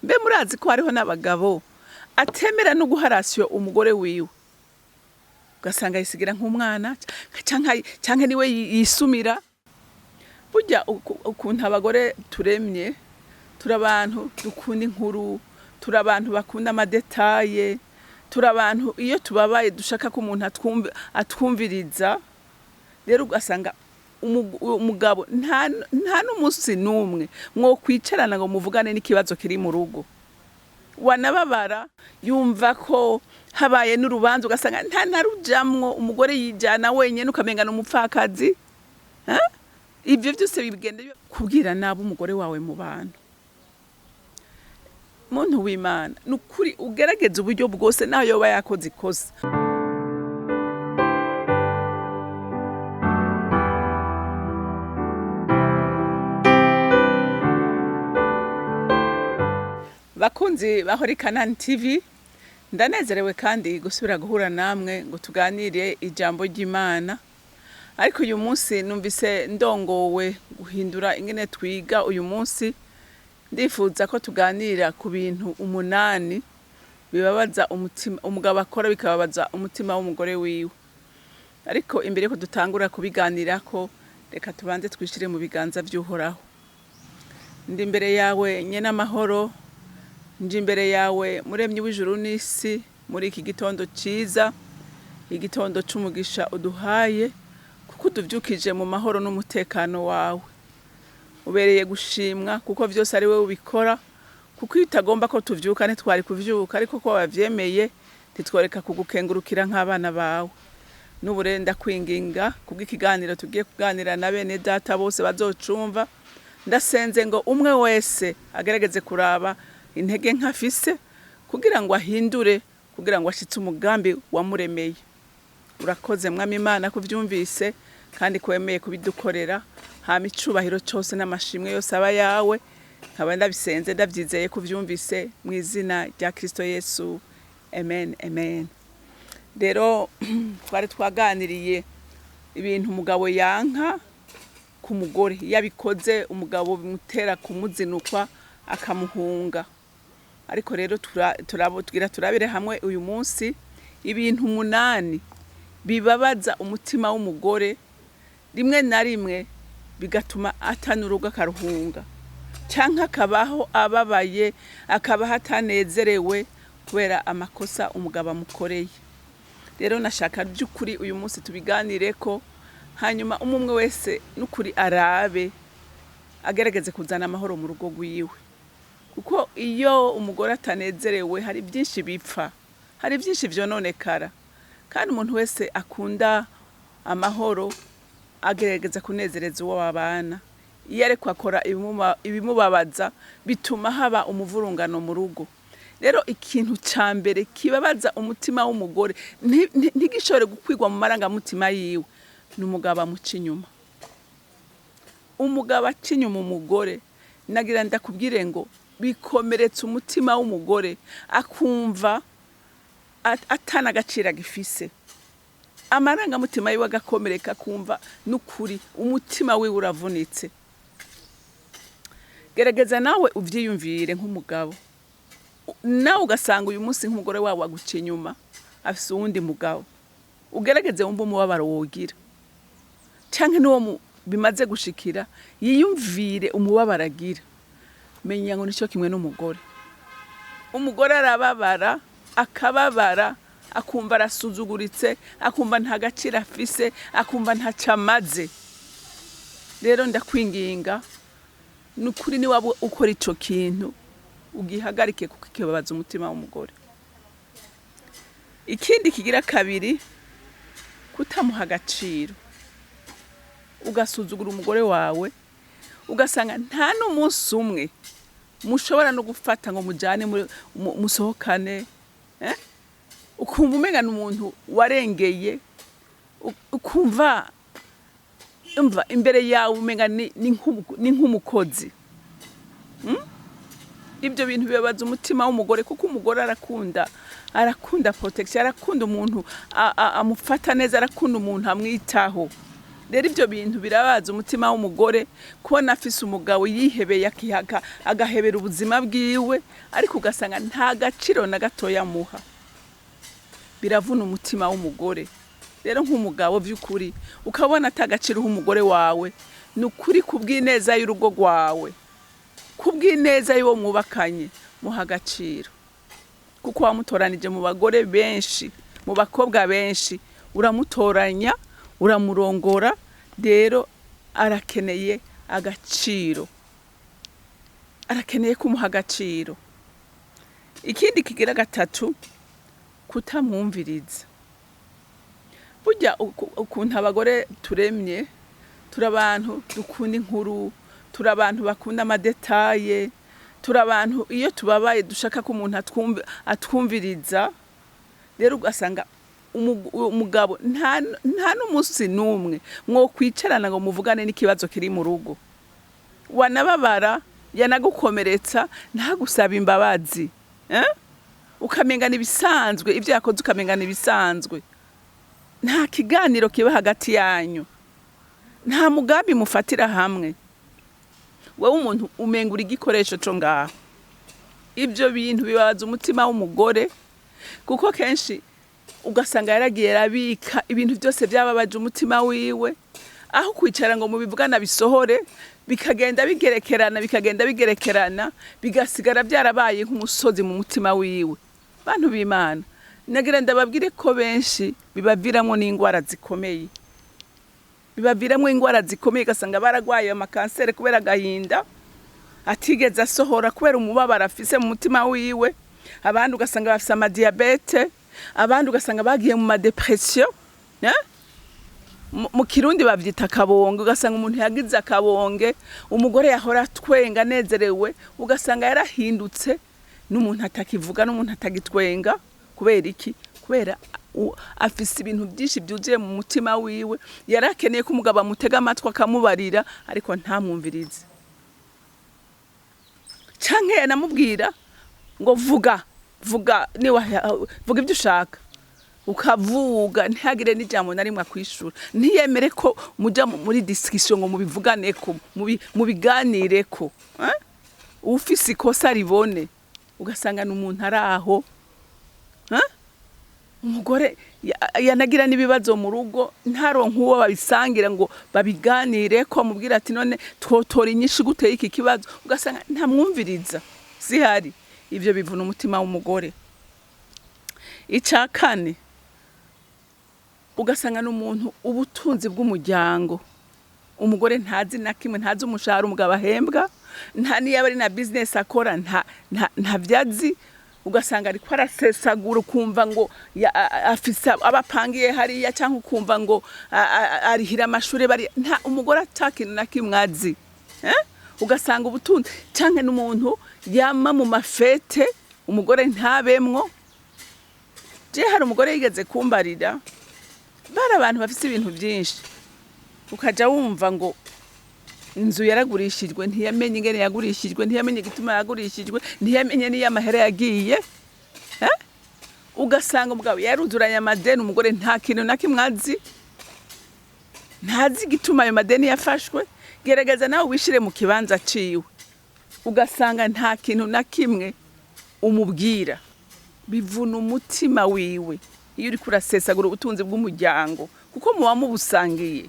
Mbe murazi ko hariho n'abagabo atemera no guharasiyo umugore wiwe, ugasanga yisigira nk'umwana canke niwe yisumira. Burya ukuntu abagore turemye, turabantu dukunda inkuru, turabantu bakunda amadetaye, turabantu iyo tubabaye dushaka ko umuntu atwumviriza. Rero ugasanga umugabo nta n'umunsi n'umwe mwo kwicarana ngo muvugane n'ikibazo kiri mu rugo. Wanababara yumva ko habaye n'urubanza, ugasanga nta narujamwo, umugore yijana wenyene ukamengana umupfakazi. Ibyo byose bigenda kubwira nabo umugore wawe mu bantu. Muntu w'Imana, nukuri ugerageza uburyo bwose naho yoba yakoze ikosa. Bakunzi bahori CANAAN TV, ndanezerewe kandi gusubira guhura namwe ngo tuganire ijambo ry'Imana. Ariko uyu munsi numvise ndongowe guhindura ingene twiga uyu munsi. Ndifuza ko tuganira ku bintu 8 bibabaza umutima umugabo akora bikababaza umutima w'umugore wiwe. Ariko imbere ko dutangura kubiganirako, reka tubanze twishire mu biganza by'Uhoraho. Ndi imbere yawe nyene amahoro, nje imbere yawe muremyi w'ijuru n'isi, muri iki gitondo ciza, igitondo c'umugisha uduhaye, kuko uduvyukije mu mahoro n'umutekano wawe. Ubereye gushimwa kuko vyose ari wewe ubikora, kuko utagomba ko tuvyuka ntitwari kuvyuka, ariko ko wavyemeye titworeka kugukengurukira nk'abana bawe. N'uburenda kwinginga kubw'ikiganiro tugiye kuganira na bene data bose bazocumva. Ndasenze ngo umwe wese agerageze kuraba intege nkafise kugira ngo ahindure, kugira ngo ashitse umugambi wamuremeye. Urakoze Mwami Imana kuvyumvise kandi kwemeye kubidukorera. Hama icubahiro cyose n'amashimwe yose aba yawe, nkaba ndabisenze ndavyizeye kuvyumvise mu izina rya Kristo Yesu. Amen, amen. Rero twari twaganiriye ibintu umugabo yanka ku mugore, yabikoze umugabo bimutera kumuzinukwa akamuhunga. Ariko rero turabire hamwe uyu munsi ibintu 8 bibabaza umutima w'umugore, rimwe na rimwe bigatuma atanuruga karuhunga, canke akabaho ababaye, akabaho atanezerewe kubera amakosa umugabo amukoreye. Rero nashaka by'ukuri uyu munsi tubiganireko, hanyuma umwe wese n'ukuri arabe agerageze kuzana amahoro mu rugo rwiwe. Kuko iyo umugore atanezerewe hari byinshi bipfa, hari byinshi vyononekara. Kandi umuntu wese akunda amahoro agerageza kunezereza uwo babana. Iyo ariko akora ibimubabaza bituma haba umuvurungano mu rugo. Rero ikintu ca mbere kibabaza umutima w'umugore ntigishobore gukwigwa mu marangamutima yiwe, n'umugabo amuca inyuma. Umugabo aca inyuma umugore, nagira ndakubwire ngo bikomeretsa umutima w'umugore, akumva atana agaciro gifise. Amarangamutima yiwe agakomereka, kumva n'ukuri umutima wiwe uravunitse. Gerageza nawe uvyiyumvire nk'umugabo. Nawe ugasanga uyu munsi nk'umugore wawe aguca inyuma, afise uwundi mugabo. Ugerageze wumva umubabaro wogira. Canke n'uwo bimaze gushikira, yiyumvire umubabaro agira. Menya ngo nico kimwe n'umugore. Umugore arababara, akababara, akumva arasuzuguritse, akumva nta gaciro afise, akumva ntaco amaze. Rero ndakwinginga, nukuri ni waba ukora ico kintu ugihagarike, kuko kibabaza umutima w'umugore. Ikindi kigira kabiri, kutamuha agaciro. Ugasuzugura umugore wawe, ugasanga nta n'umunsi umwe mushobora no gufata ngo mujane musohokane. Ukumva umengana umuntu warengeye, ukumva imbere yawe umenga ni nk'umukozi. Ibyo bintu bibabaza umutima w'umugore, kuko umugore arakunda protection, arakunda umuntu amufata neza, arakunda umuntu amwitaho. rero ibyo bintu birabaza umutima w'umugore kubona afise umugabo yihebeye akihaka agahebera ubuzima bwiwe ariko ugasanga nta gaciro na gatoya muha biravuna umutima w'umugore rero nk'umugabo by'ukuri ukabona atagaciro umugore wawe nukuri kubw'ineza y'urugo rwawe kubw'ineza y'uwo mwubakanye muha agaciro kuko wamutoranije mu bagore benshi mu bakobwa benshi uramutoranya uramurongora rero arakeneye agaciro arakeneye kumuha agaciro ikindi kigira gatatu kutamwumviriza burya ukuntu abagore turemye turabantu dukunda inkuru turabantu bakunda amadetaye turabantu iyo tubabaye dushaka ko umuntu atwumviriza rero ugasanga umugabo nta n'umunsi n'umwe mwo kwicarana ngo muvugane n'ikibazo kiri mu rugo wanababara yanagukomeretsa ntagusaba imbabazi ukamenga nibisanzwe ibyo yakoze ukamenga nibisanzwe nta kiganiro kiba hagati yanyu nta mugambi mufatira hamwe wewe umuntu umengura igikoresho cyo ngaho ibyo bintu bibaza umutima w'umugore kuko kenshi ugasanga yaragiye rabika ibintu byose byababaje umutima wiwe aho kwicara ngo mubivugana bisohore bikagenda bigerekerana bigasigara byarabaye nk'umusozi mu mutima wiwe bantu b'Imana nagira ndababwire ko benshi bibaviramo n'ingwara zikomeye gasanga baragwaye amakansere kubera gahinda atigeze asohora kubera umubabaro afise mu mutima wiwe abandi ugasanga bafise amadiabete abandi ugasanga bagiye mu madepression mu kirundi bavyita akabonge ugasanga umuntu yagize akabonge umugore yahora twenga nezerewe ugasanga yarahindutse n'umuntu atakivuga n'umuntu atagitwenga kubera iki kubera afise ibintu byinshi byuzuye mu mutima wiwe yarakeneye ko umugabo amutega amatwi akamubarira ariko ntamwumvirize canke yanamubwira ngo vuga ibyo ushaka ukavuga ntihagire n'ijambo na rimwe akwishura ntiyemere ko muja muri discussion ngo mubivuganeko mubiganireko ufise ikosa ribone ugasanga n'umuntu araho umugore yanagira n'ibibazo mu rugo ntaronka uwo babisangira ngo babiganireko mubwira ati none twotora inyinshi guteye iki kibazo ugasanga ntamwumviriza zihari ibyo bivuna umutima w'umugore icakane ugasanga n'umuntu ubutunzi bw'umuryango umugore ntazi na kimwe ntazi umushahara umugabo ahembwa nta niyo ari na business akora nta byazi ugasanga ariko arasesagura ukumva ngo afise abapangiye hariya cyangwa ukumva ngo arihira amashuri bari nta umugore atakintu na kimwe azi ugasanga ubutunzi cyangwa n'umuntu yama mu mafete umugore ntabemwo je hari umugore yigeze kumbarira bara abantu bafite ibintu byinshi ukaja wumva ngo inzu yaragurishijwe ntiyamenye ingene yagurishijwe ntiyamenye gituma yagurishijwe ntiyamenye niyo amahera yagiye ugasanga umugabo yaruzuranya amadeni umugore nta kintu na kimwe azi ntazi gituma ayo madeni yafashwe gerageza nawe wishire mu kibanza ciwe ugasanga nta kintu na kimwe umubwira bivuna umutima wiwe iyo uri kurasesagura ubutunzi bw'umuryango kuko mubamubusangiye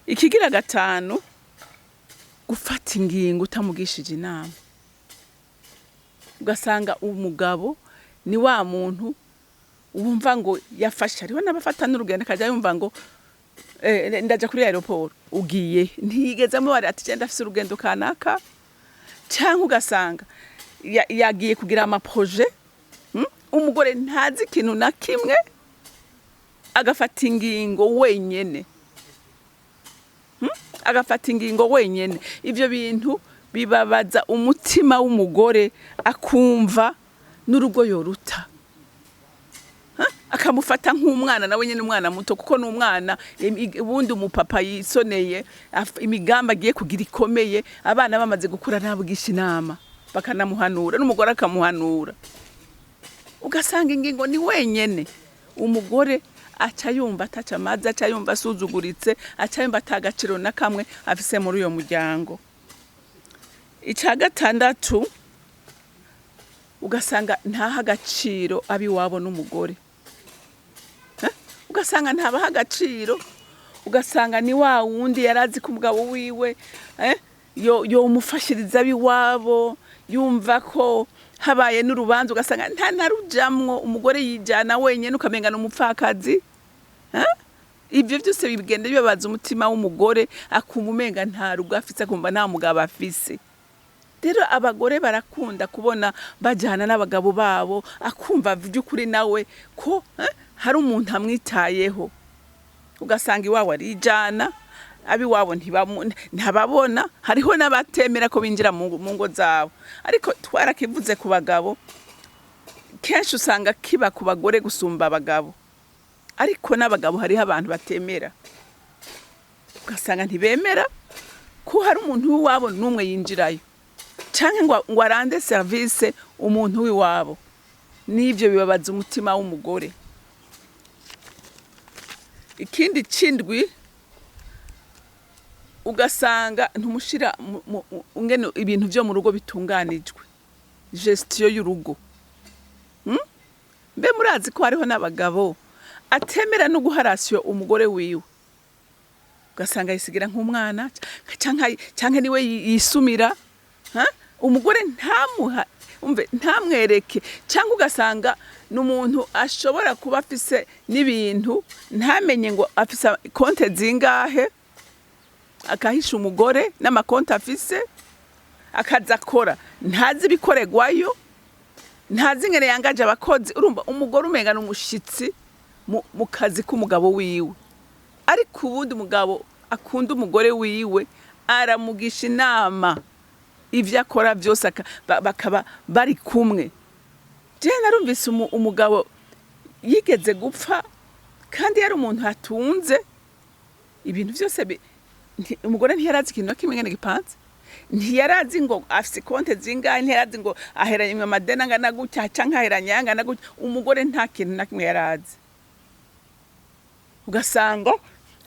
ikigira gatanu gufata ingingo utamugishije inama ugasanga umugabo ni wa muntu wumva ngo yafasha ariho n'abafata n'urugendo akajya yumva ngo ndaja kuri aeroport ugiye ntigezemo bari ati cyenda afise urugendo kanaka cyangwa ugasanga yagiye kugira amaproje umugore ntazi ikintu na kimwe agafata ingingo wenyene ivyo bintu bibabaza umutima w'umugore akumva n'urugo yoruta akamufata nk'umwana nawe nyene umwana muto kuko n'umwana ubundi umupapa yisoneye imigamba agiye kugira ikomeye abana bamaze gukura ntabugisha inama bakanamuhanura n'umugore akamuhanura ugasanga ingingo ni wenyene umugore aca yumva ataca amazi, aca yumva asuzuguritse, aca yumva atagaciro na kamwe afise muri uyo muryango. Ica gatandatu, ugasanga ntaha agaciro abiwabo n'umugore. Ugasanga ntabaha agaciro, ugasanga ni wa wundi yarazi ko umugabo wiwe yomufashiriza abiwabo, yumva ko habaye n'urubanza ugasanga nta narujamwo, umugore yijana wenyene ukamenga n'umupfakazi. Ivyo byose bigenda bibabaza umutima w'umugore, akumva umenga nta rugo afise, akumva nta mugabo afise. Rero abagore barakunda kubona bajana n'abagabo babo, akumva vy'ukuri nawe ko hari umuntu amwitayeho. Ugasanga iwabo arijana, abiwabo ntababona. Hariho n'abatemera ko binjira mu ngo zabo, ariko twarakivuze ku bagabo, kenshi usanga kiba ku bagore gusumba abagabo, ariko n'abagabo hariho abantu batemera. Ugasanga ntibemera ko hari umuntu w'iwabo n'umwe yinjirayo, canke ngo arande service umuntu w'iwabo. N'ivyo bibabaza umutima w'umugore. Ikindi cindwi, ugasanga ntumushira ngene ibintu vyo mu rugo bitunganijwe, gestion y'urugo. Mbe murazi ko hariho n'abagabo atemera no guharasyo umugore wiwe, ugasanga yisigira nk'umwana canke niwe yisumira, umugore ntamwereke, cyangwa ugasanga n'umuntu ashobora kuba afise n'ibintu ntamenye ngo afise konte zingahe, akahisha umugore n'amakonte afise, akaza akora ntazi bikoregwayo, ntazi ngene yangaje abakozi. Urumva umugore umenga n'umushitsi mu kazi k'umugabo wiwe, ariko ubundi umugabo akunda umugore wiwe aramugisha inama, ivyo akora vyose bakaba bari kumwe. Je narumvise umugabo yigeze gupfa, kandi yari umuntu atunze ibintu vyose, umugore ntiyarazi ikintu kimwe ngene gipanze, ntiyarazi ngo afise konte zingahe, ntiyarazi ngo aheranye amadeni angana gutya canke aheranye angana gutya. Umugore nta kintu na kimwe yarazi. Ugasanga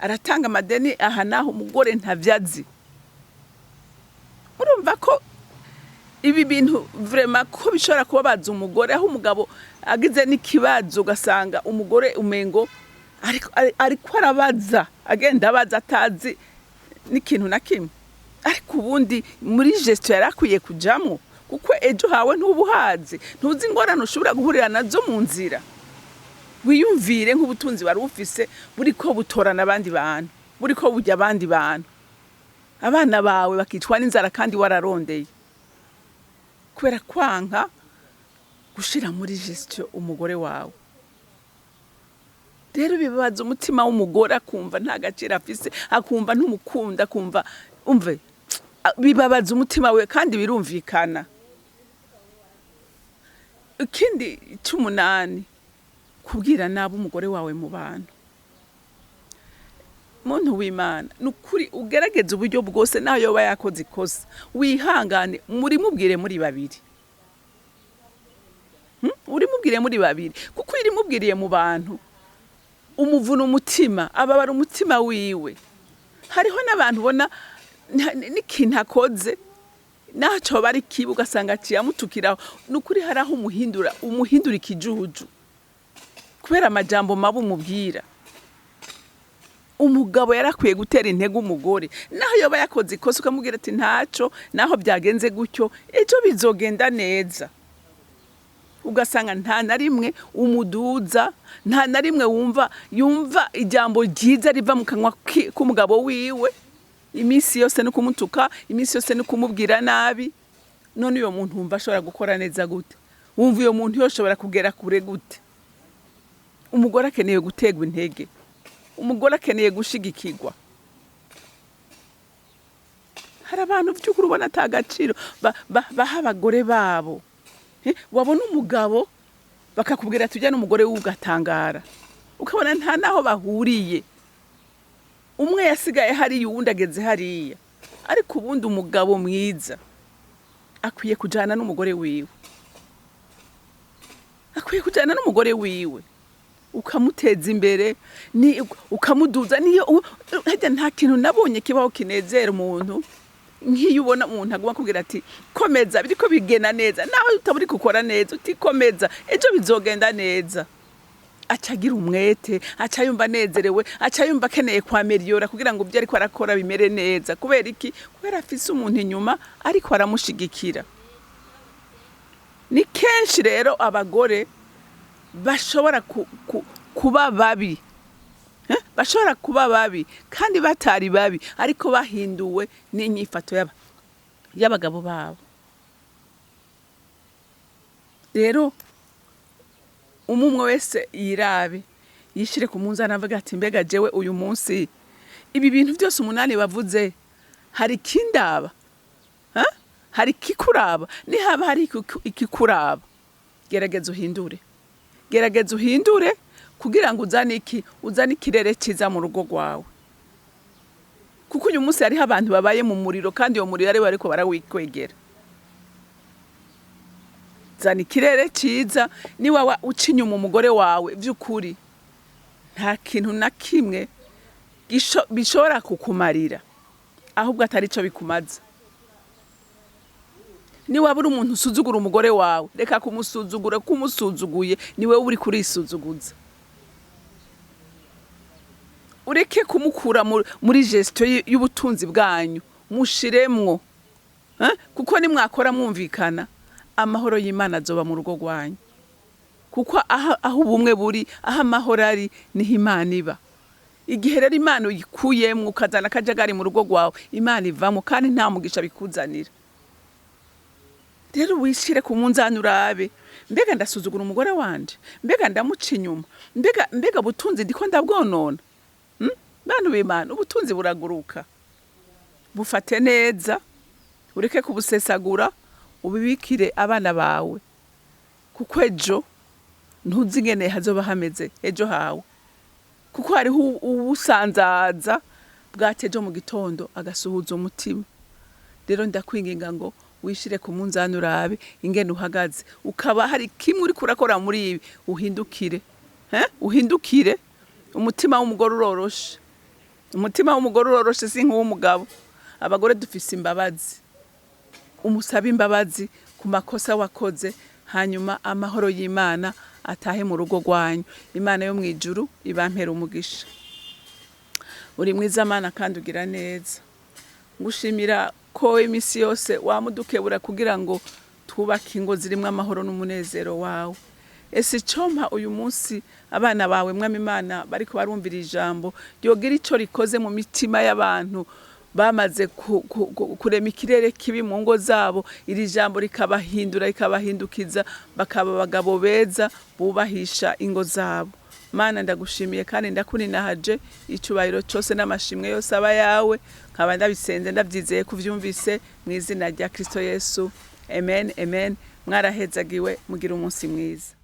aratanga amadeni aha naho, umugore ntavyazi. Urumva ko ibi bintu vraiment ko bishobora kubabaza umugore, aho umugabo agize n'ikibazo ugasanga umugore umengo ariko arabaza, agenda abaza atazi n'ikintu na kimwe. Ariko ubundi muri gestion yarakwiye kujamwo, kuko ejo hawe ntubuhazi, ntuzi ingorane ushobora guhurira nazo mu nzira. Wiyumvire nk'ubutunzi wari ufise buriko butorana abandi bantu, buriko burya abandi bantu, abana bawe bakicwa n'inzara kandi wararondeye, kubera kwanka gushira muri gestion umugore wawe. Rero bibabaza umutima w'umugore, akumva nta gaciro afise, akumva ntumukunda, akumva bibabaza umutima we, kandi birumvikana. Ikindi c'umunani, kubwira nabo umugore wawe mu bantu. Muntu w'Imana, nukuri ugerageze uburyo bwose, naho yoba yakoze ikosa wihangane, muri mubwire muri babiri. Uri mubwire muri babiri, kuko iri mubwiriye mu bantu umuvuna umutima, ababara umutima wiwe. Hariho n'abantu bona n'ikintu akoze naco bari kibu, ugasanga ciyamutukiraho. Nukuri haraho umuhindura ikijuju kubera amajambo mabi umubwira. Umugabo yarakwiye gutera intege umugore, naho yoba yakoze ikosa ukamubwira ati ntaco, naho byagenze gutyo ejo bizogenda neza. Ugasanga nta na rimwe umuduza, nta na rimwe yumva ijambo ryiza riva mu kanwa k'umugabo wiwe. Imisi yose no kumutuka, imisi yose no kumubwira nabi. None uyo muntu wumva ashobora gukora neza gute? Wumva uyo muntu yoshobora kugera kure gute? Umugore akeneye gutegwa intege, umugore akeneye gushigikirwa. Hari abantu by'ukuri ubona atagaciro baha abagore babo. Wabona umugabo bakakubwira tujya n'umugore w'ugatangara, ukabona nta naho bahuriye. Umwe yasigaye hariya, uwundi ageze hariya. Ariko ubundi umugabo mwiza akwiye kujana n'umugore wiwe, akwiye kujana n'umugore wiwe. ukamuteza imbere ni ukamuduza niyo nta kintu nabonye kibaho kinezera umuntu nk'iyo ubona umuntu agomba kubwira ati komeza biriko bigena neza nawe utaburi gukora neza utikomeza ejo bizogenda neza acagira umwete acayumva nezerewe acayumva akeneye kwameriyora kugira ngo ibyo ariko arakora bimere neza kubera iki kubera afise umuntu inyuma ariko aramushigikira ni kenshi rero abagore bashobora kuba babi bashobora kuba babi kandi batari babi ariko bahinduwe n'inyifato y'abagabo babo rero umwe wese yirabe yishire ku munzana avuga ati mbega jewe uyu munsi ibi bintu byose umunani bavuze hari kindaba hari kikuraba nihaba hari ikikuraba gerageza uhindure kugira ngo uzane ikirere cyiza mu rugo rwawe kuko uyu munsi hariho abantu babaye mu muriro kandi uwo muriro ari bariko barawikwegera zana ikirere cyiza niwa uca inyuma umugore wawe by'ukuri nta kintu na kimwe bishobora kukumarira ahubwo atari cyo bikumaza niwa buri umuntu usuzugura umugore wawe reka kumusuzugura kumusuzuguye niwe uri kurisuzuguza ureke kumukura muri gestion y'ubutunzi bwanyu mushiremwo kuko nimwakora mwumvikana amahoro y'Imana azoba mu rugo rwanyu kuko aho ubumwe buri aho amahoro ari niho Imana iba igihe rero Imana uyikuyemwo ukazana akajagari mu rugo rwawe Imana ivamo kandi nta mugisha bikuzanira rero wishire ku munzani urabe mbega ndasuzugura umugore wanje mbega ndamuca inyuma mbega butunzi ndiko ndabwonona bantu b'Imana ubutunzi buraguruka bufate neza ureke kubusesagura ubibikire abana bawe kuko ejo ntuzi ingene hazoba hameze ejo hawe kuko hariho ubusanzaza bwatejo mu gitondo agasuhuza umutima rero ndakwinginga ngo wishire ku munzani urabe ingene uhagaze ukaba hari kimwe uri kurakora muri ibi uhindukire umutima w'umugore uroroshe si nk'uw'umugabo abagore dufise imbabazi umusaba imbabazi ku makosa wakoze hanyuma amahoro y'Imana atahe mu rugo rwanyu Imana yo mwijuru ibampera umugisha uri mwiza Mana kandi ugira neza ngushimira ko imisi yose wamudukebura kugira ngo twubake ingo zirimwe amahoro n'umunezero wawe ese compa uyu munsi abana bawe mwami Imana bariko barumvira ijambo ryogira ico rikoze mu mitima y'abantu bamaze kurema ikirere kibi mu ngo zabo iri jambo rikabahindukiza bakaba abagabo beza bubahisha ingo zabo Mana ndagushimiye kandi ndakuninahaje icubahiro cyose n'amashimwe yose aba yawe nkaba ndabisenze ndabyizeye kuvyumvise mu izina rya Kristo Yesu amen mwarahezagiwe mugira umunsi mwiza.